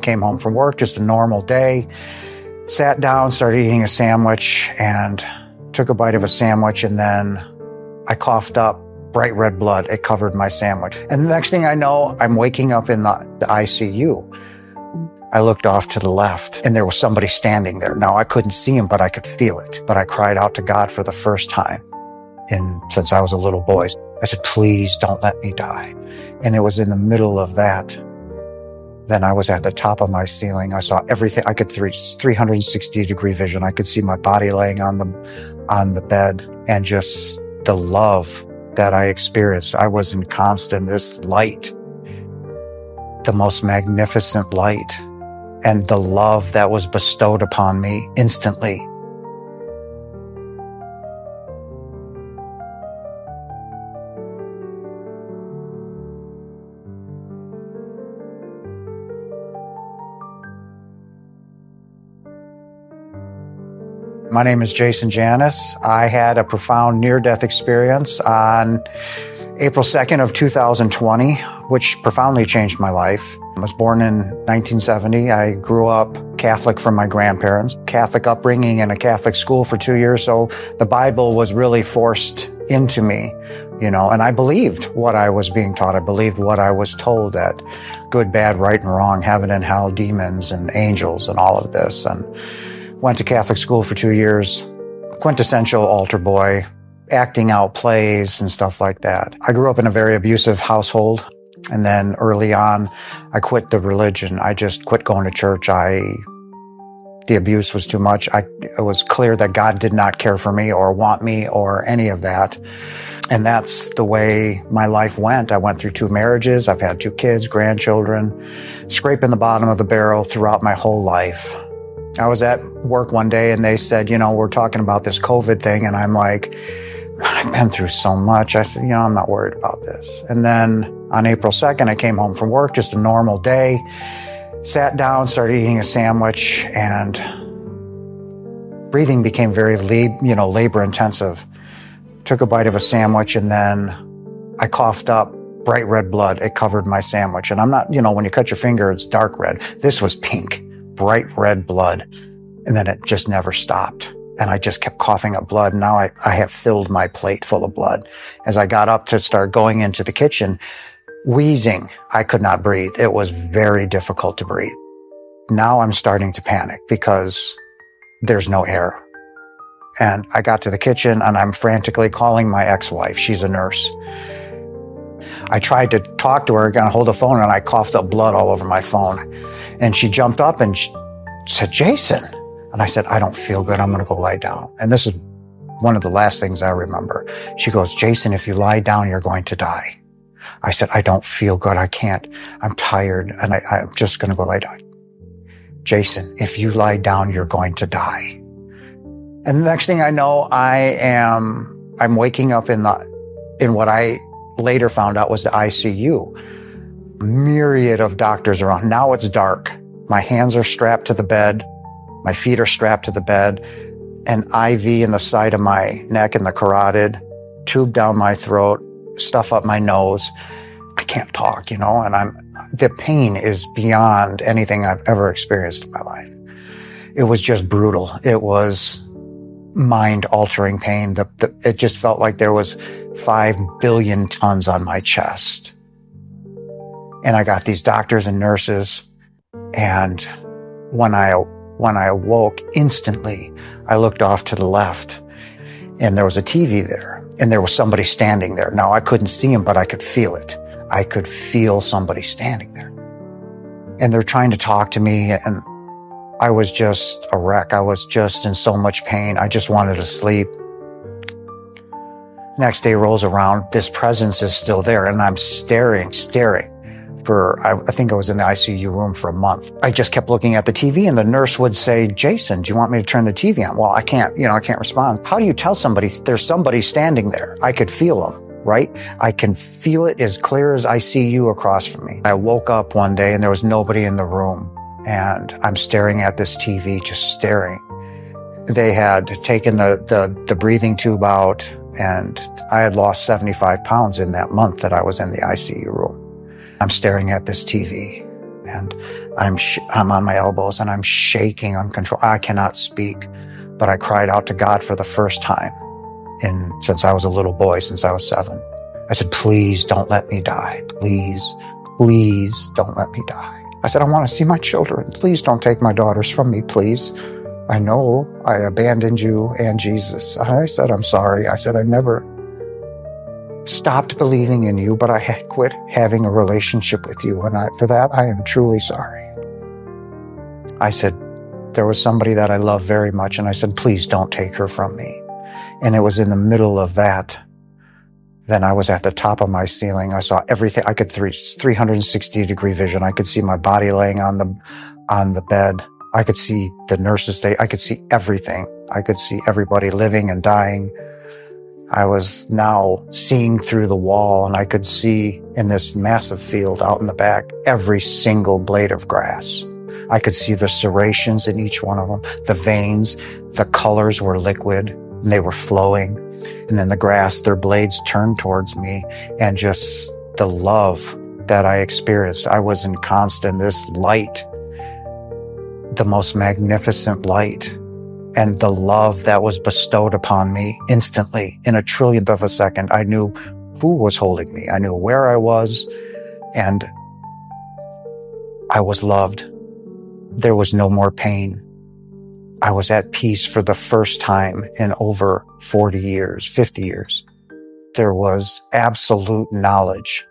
Came home from work, just a normal day. Sat down, started eating a sandwich, and took a bite of a sandwich, and then I coughed up bright red blood. It covered my sandwich. And the next thing I know, I'm waking up in the ICU. I looked off to the left, and there was somebody standing there. Now, I couldn't see him, but I could feel it. But I cried out to God for the first time since I was a little boy. I said, please don't let me die. And it was in the middle of that. Then I was at the top of my ceiling. I saw everything. I could 360-degree vision. I could see my body laying on the bed, and just the love that I experienced. I was in this light, the most magnificent light, and the love that was bestowed upon me instantly. My name is Jason Janis. I had a profound near-death experience on April 2nd of 2020, which profoundly changed my life. I was born in 1970. I grew up Catholic from my grandparents, Catholic upbringing in a Catholic school for 2 years. So the Bible was really forced into me, and I believed what I was being taught. I believed what I was told, that good, bad, right, and wrong, heaven and hell, demons and angels and all of this. And went to Catholic school for 2 years, quintessential altar boy, acting out plays and stuff like that. I grew up in a very abusive household. And then early on, I quit the religion. I just quit going to church. The abuse was too much. It was clear that God did not care for me or want me or any of that. And that's the way my life went. I went through 2 marriages. I've had 2 kids, grandchildren, scraping the bottom of the barrel throughout my whole life. I was at work one day and they said, we're talking about this COVID thing. And I'm like, I've been through so much. I said, I'm not worried about this. And then on April 2nd, I came home from work, just a normal day, sat down, started eating a sandwich, and breathing became very labor intensive. Took a bite of a sandwich, and then I coughed up bright red blood. It covered my sandwich. And I'm not, when you cut your finger, it's dark red. This was pink, bright red blood. And then it just never stopped. And I just kept coughing up blood. Now I have filled my plate full of blood. As I got up to start going into the kitchen, wheezing, I could not breathe. It was very difficult to breathe. Now I'm starting to panic because there's no air. And I got to the kitchen and I'm frantically calling my ex-wife. She's a nurse. I tried to talk to her, got hold the phone, and I coughed up blood all over my phone. And she jumped up and she said, Jason. And I said, I don't feel good. I'm going to go lie down. And this is one of the last things I remember. She goes, Jason, if you lie down, you're going to die. I said, I don't feel good. I can't. I'm tired. And I'm just going to go lie down. Jason, if you lie down, you're going to die. And the next thing I know, I'm waking up in what I later found out was the ICU. Myriad of doctors around. Now it's dark. My hands are strapped to the bed. My feet are strapped to the bed. An IV in the side of my neck and the carotid, tube down my throat, stuff up my nose. I can't talk, and the pain is beyond anything I've ever experienced in my life. It was just brutal. It was mind-altering pain. It just felt like there was 5 billion tons on my chest. And I got these doctors and nurses. And when I awoke, instantly, I looked off to the left and there was a TV there and there was somebody standing there. Now, I couldn't see him, but I could feel it. I could feel somebody standing there. And they're trying to talk to me, and I was just a wreck. I was just in so much pain. I just wanted to sleep. Next day rolls around. This presence is still there, and I'm staring for, I think I was in the ICU room for a month. I just kept looking at the TV, and the nurse would say, Jason, do you want me to turn the TV on? Well, I can't respond. How do you tell somebody there's somebody standing there? I could feel them, right? I can feel it as clear as I see you across from me. I woke up one day and there was nobody in the room, and I'm staring at this TV, just staring. They had taken the breathing tube out, and I had lost 75 pounds in that month that I was in the ICU room. I'm staring at this TV, and I'm on my elbows and I'm shaking uncontrollably. I cannot speak, but I cried out to God for the first time since I was a little boy, since I was 7. I said, please don't let me die. Please don't let me die. I said, I want to see my children. Please don't take my daughters from me, please. I know I abandoned you and Jesus. I said, I'm sorry. I said, I never stopped believing in you, but I had quit having a relationship with you. And for that, I am truly sorry. I said, there was somebody that I love very much. And I said, please don't take her from me. And it was in the middle of that. Then I was at the top of my ceiling. I saw everything. I could 360 degree vision. I could see my body laying on the bed. I could see the nurses. I could see everything. I could see everybody living and dying. I was now seeing through the wall, and I could see in this massive field out in the back every single blade of grass. I could see the serrations in each one of them, the veins, the colors were liquid, and they were flowing. And then the grass, their blades turned towards me, and just the love that I experienced. I was in this light, the most magnificent light. And the love that was bestowed upon me instantly, in a trillionth of a second. I knew who was holding me. I knew where I was, and I was loved. There was no more pain. I was at peace for the first time in over 40 years, 50 years. There was absolute knowledge.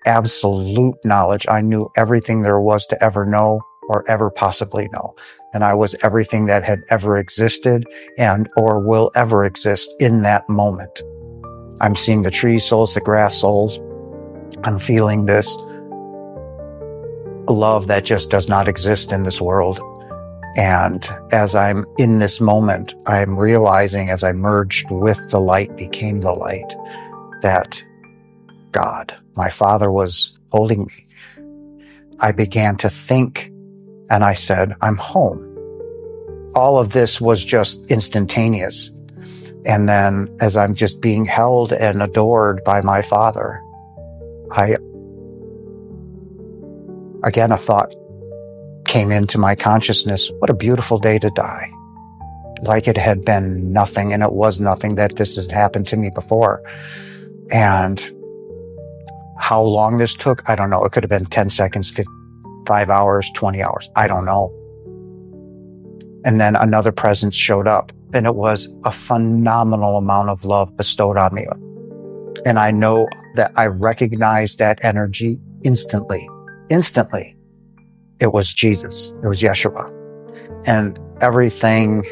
Absolute knowledge. I knew everything there was to ever know or ever possibly know. And I was everything that had ever existed and or will ever exist in that moment. I'm seeing the tree souls, the grass souls. I'm feeling this love that just does not exist in this world. And as I'm in this moment, I'm realizing as I merged with the light, became the light, that God, my Father, was holding me. I began to think, and I said, I'm home. All of this was just instantaneous. And then as I'm just being held and adored by my Father, a thought came into my consciousness. What a beautiful day to die. Like it had been nothing, and it was nothing that this has happened to me before. And how long this took, I don't know. It could have been 10 seconds, 5 hours, 20 hours. I don't know. And then another presence showed up, and it was a phenomenal amount of love bestowed on me. And I know that I recognized that energy instantly. Instantly. It was Jesus. It was Yeshua. And everything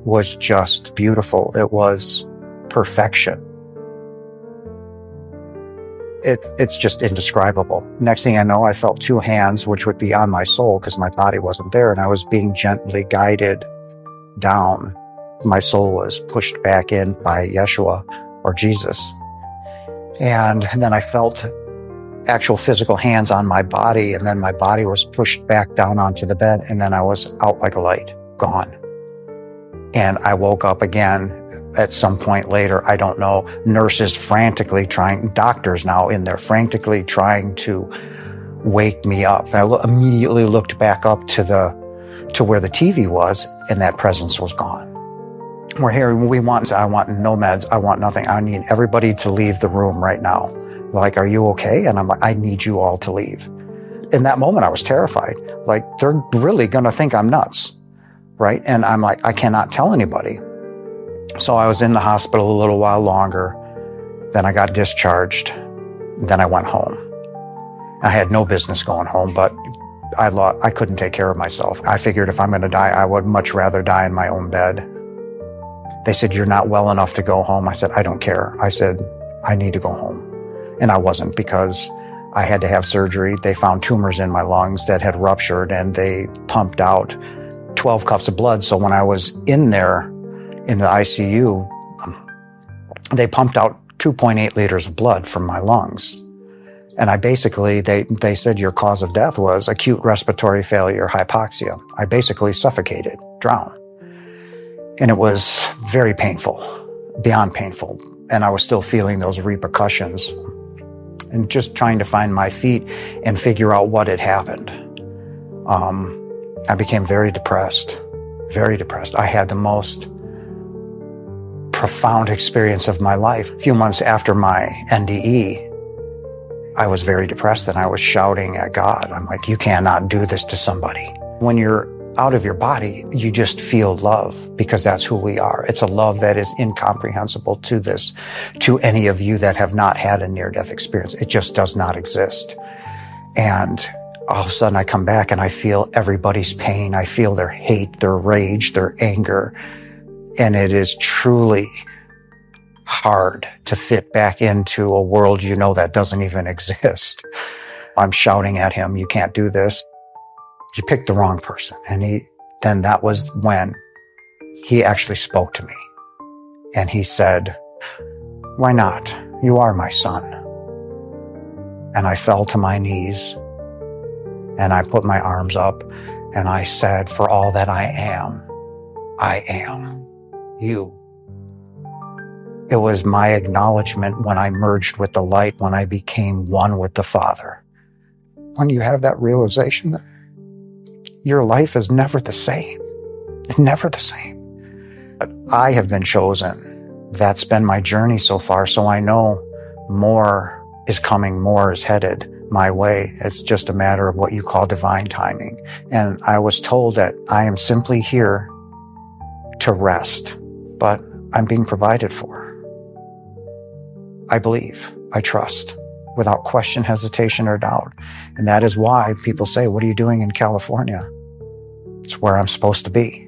was just beautiful. It was perfection. It's just indescribable. Next thing I know, I felt 2 hands, which would be on my soul because my body wasn't there, and I was being gently guided down. My soul was pushed back in by Yeshua or Jesus. And then I felt actual physical hands on my body, and then my body was pushed back down onto the bed, and then I was out like a light, gone. And I woke up again at some point later, I don't know, nurses frantically doctors now in there, frantically trying to wake me up. I immediately looked back up to where the TV was, and that presence was gone. We're here, I want no meds, I want nothing. I need everybody to leave the room right now. Like, are you okay? And I'm like, I need you all to leave. In that moment, I was terrified. Like, they're really going to think I'm nuts, right? And I'm like, I cannot tell anybody. So I was in the hospital a little while longer. Then I got discharged. Then I went home. I had no business going home, but I couldn't take care of myself. I figured if I'm going to die, I would much rather die in my own bed. They said, you're not well enough to go home. I said, I don't care. I said, I need to go home. And I wasn't, because I had to have surgery. They found tumors in my lungs that had ruptured, and they pumped out 12 cups of blood. So when I was in there in the ICU, they pumped out 2.8 liters of blood from my lungs. And they said your cause of death was acute respiratory failure, hypoxia. I basically suffocated, drowned. And it was very painful, beyond painful. And I was still feeling those repercussions and just trying to find my feet and figure out what had happened. I became very depressed, very depressed. I had the most profound experience of my life. A few months after my NDE, I was very depressed and I was shouting at God. I'm like, you cannot do this to somebody. When you're out of your body, you just feel love because that's who we are. It's a love that is incomprehensible to any of you that have not had a near-death experience. It just does not exist. And all of a sudden I come back and I feel everybody's pain. I feel their hate, their rage, their anger. And it is truly hard to fit back into a world that doesn't even exist. I'm shouting at him, you can't do this. You picked the wrong person. And then that was when he actually spoke to me. And he said, why not? You are my son. And I fell to my knees and I put my arms up and I said, for all that I am you. It was my acknowledgement when I merged with the light, when I became one with the Father. When you have that realization that your life is never the same. It's never the same. But I have been chosen. That's been my journey so far. So I know more is coming, more is headed my way. It's just a matter of what you call divine timing. And I was told that I am simply here to rest, but I'm being provided for. I believe, I trust, without question, hesitation, or doubt. And that is why people say, what are you doing in California? It's where I'm supposed to be.